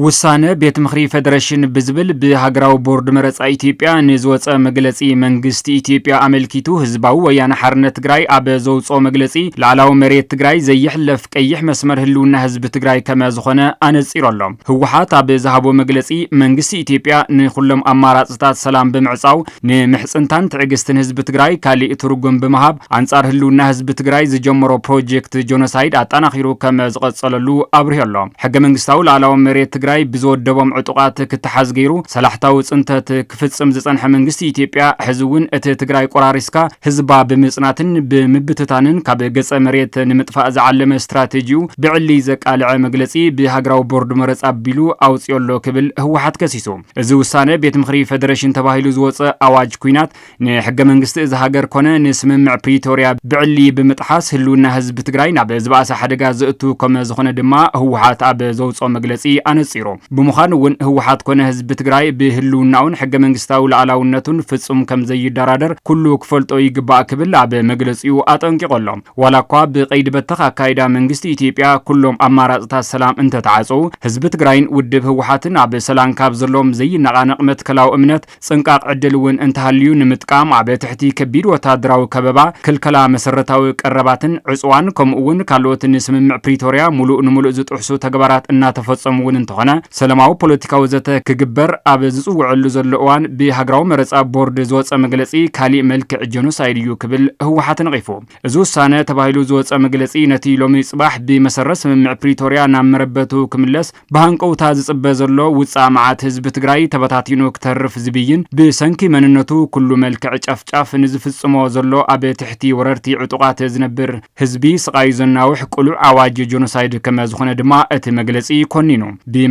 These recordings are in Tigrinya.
ውሳነ ቤት ምክሪ ፌደሬሽን ብዝብል በሀገራዊ ቦርድ መረጻ ኢትዮጵያ ንዝወፀ መግለጺ መንግስት ኢትዮጵያ አመልኪቱ ህዝባዊ ወያነ ሓርነት ትግራይ አበ ዘውጾ መግለጺ ላዕላዊ መሬት ትግራይ ዘይሕለፍ ቀይሕ መስመር ህልውና ህዝብ ትግራይ ከመ ዝኾነ ኣነጺሮሎም ህወሓት አበ ዝሃቦ መግለጺ መንግስት ኢትዮጵያ ንኹሎም አማራጽታት ሰላም ብምዕጻው ንምሕጽንታን ትዕግስትን ህዝብ ትግራይ ካልእ ትርጉም ብምሃብ አንጻር ህልውና ህዝብ ትግራይ ዝጀመሮ ፕሮጀክት ጆኖሳይድ አጣናኺሩ ከመ ዝቐጸለሉ አብርሂሎም ሕገ መንግስታዊ ላዕላዊ መሬት ትግራይ ብዝወደቦም ዕጡቃት ክትሓዝ ገይሩ ሰላሕታዊ ጽንተት ክፍጽም ዝጸንሐ መንግስቲ ኢትዮጵያ ሕዝውን እቲ ትግራይ ቆራሪስካ ህዝባ ብምጽናትን ብምብትታንን ካብ ገጸ መሬት ንምጥፋእ ዝዓለመ ስትራቴጂው ብዕሊ ዘቃልዐ መግለጺ ብሃገራዊ ቦርድ መረጻ አቢሉ አውጽዮሎ ክብል ህወሓት ከሲሱ እዚ ውሳነ ቤት ምክሪ ፌደሬሽን ተባሂሉ ዝወፀ አዋጅ ኩናት ንሕገ መንግስቲ እዚ ሃገር ኮነ ንስምምዕ ፕሪቶሪያ ብዕሊ ብምጥሓስ ህልውና ህዝብ ትግራይ ናብ ዝባእሰ ሓደጋ ዝእቱ ከመ ዝኾነ ድማ ህወሓት አበ ዘውጾ መግለጺ ኣነጺሩ ብምዃኑ እውን ህወሓት ኮነ ህዝብ ትግራይ ብህልውናውን ሕገ መንግስታዊ ላዕላውነቱን ፍጹም ከም ዘይደራደር ኩሉ ክፈልጦ ይግባእ ክብል አብ መግለጺኡ አጠንቂቆሎም ዋላ እኳ ብቀይዲ በተኽ አካይዳ መንግስቲ ኢትዮጵያ ኩሎም አማራጽታት ሰላም እንተተዓጸው ህዝብ ትግራይን ውድብ ህወሓትን አብ ሰላም ካብ ዘሎም ዘይነቃነቕ መትከላዊ እምነት ጽንቃቅ ዕድል እውን እንተሃልዩ ንምጥቃም አብ ትሕቲ ከቢድ ወታደራዊ ከበባ ክልከላ መሰረታዊ ቀረባትን ዕጽዋን ከምኡውን ካልኦት ንስምምዕ ፕሪቶሪያ ሙሉእ ንሙሉእ ዝጥሕሱ ተግባራት እናተፈጸሙ እውን እንተኾነ ሰላማዊ ፖለቲካዊ ዘተ ክግበር አብ ዝጽውዕሉ ዘሎ እዋን ብሃገራዊ መረጻ ቦርድ ዝወፀ መግለጺ ካልእ መልክዕ ጆኖሳይድ እዩ ክብል ህወሓት ነቒፉ እዚ ውሳነ ተባሂሉ ዝወፀ መግለጺ ነቲ ሎሚ ጽባሕ ብመሰረት ስምምዕ ፕሪቶሪያ ናብ መረበቱ ክምለስ ብሃንቀውታ ዝጽበ ዘሎ ውፃእ መዓት ህዝቢ ትግራይ ተበታቲኑ ክተርፍ ዝብይን ብሰንኪ መንነቱ ኩሉ መልክዕ ጨፍጫፍ ንዝፍጽሞ ዘሎ አብ ትሕቲ ወረርቲ ዕጡቃት ዝነብር ህዝቢ ስቃይ ዘናውሕ ቁሉዕ አዋጅ ጆኖሳይድ ከመ ዝኾነ ድማ እቲ መግለጺ ኮኒኑ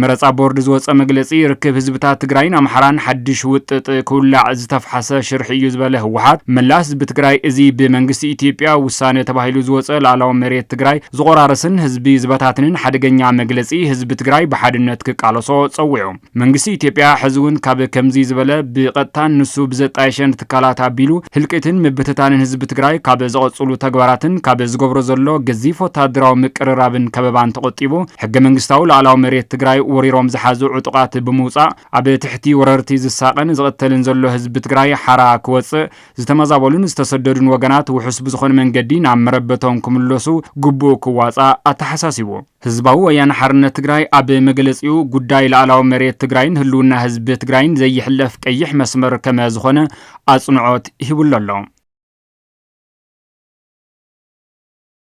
መረጻ ቦርድ ዝወፀ መግለጺ ርክብ ህዝብታት ትግራይን አምሓራን ሓድሽ ውጥጥ ክውላዕ ዝተፍሓሰ ሽርሕ እዩ ዝበለ ህወሓት መላስ ህዝቢ ትግራይ እዚ ብመንግስቲ ኢትዮጵያ ውሳነ ተባሂሉ ዝወፀ ላዕላዊ መሬት ትግራይ ዝቆራርስን ህዝቢ ዝበታትንን ሓደገኛ መግለጺ ህዝቢ ትግራይ ብሓድነት ክቃለሶ ጸዊዑ መንግስቲ ኢትዮጵያ ሕዝውን ካብ ከምዚ ዝበለ ብቐጥታን ንሱ ብዘጣየሸን ትካላት አቢሉ ህልቅትን ምብትታንን ህዝቢ ትግራይ ካብ ዝቐጽሉ ተግባራትን ካብ ዝገብሮ ዘሎ ገዚፍ ወታደራዊ ምቅርራብን ከበባን ተቆጢቡ ሕገ መንግስታዊ ላዕላዊ መሬት ትግራይ ወሪሮም ዝሓዙ ዕጡቃት ብምውጻእ አብ ትሕቲ ወረርቲ ዝሳቀን ዝቕተልን ዘሎ ህዝቢ ትግራይ ሓራ ክወፅእ ዝተመዛበሉን ዝተሰደዱን ወገናት ውሑስ ብዝኾነ መንገዲ ናብ መረበቶም ክምለሱ ግቡእ ክዋጻእ ኣተሓሳሲቡ ህዝባዊ ወያነ ሓርነት ትግራይ አብ መግለጺኡ ጉዳይ ላዕላዊ መሬት ትግራይን ህልውና ህዝቢ ትግራይን ዘይሕለፍ ቀይሕ መስመር ከመ ዝኾነ ኣጽንዖት ይህብሎ ኣሎ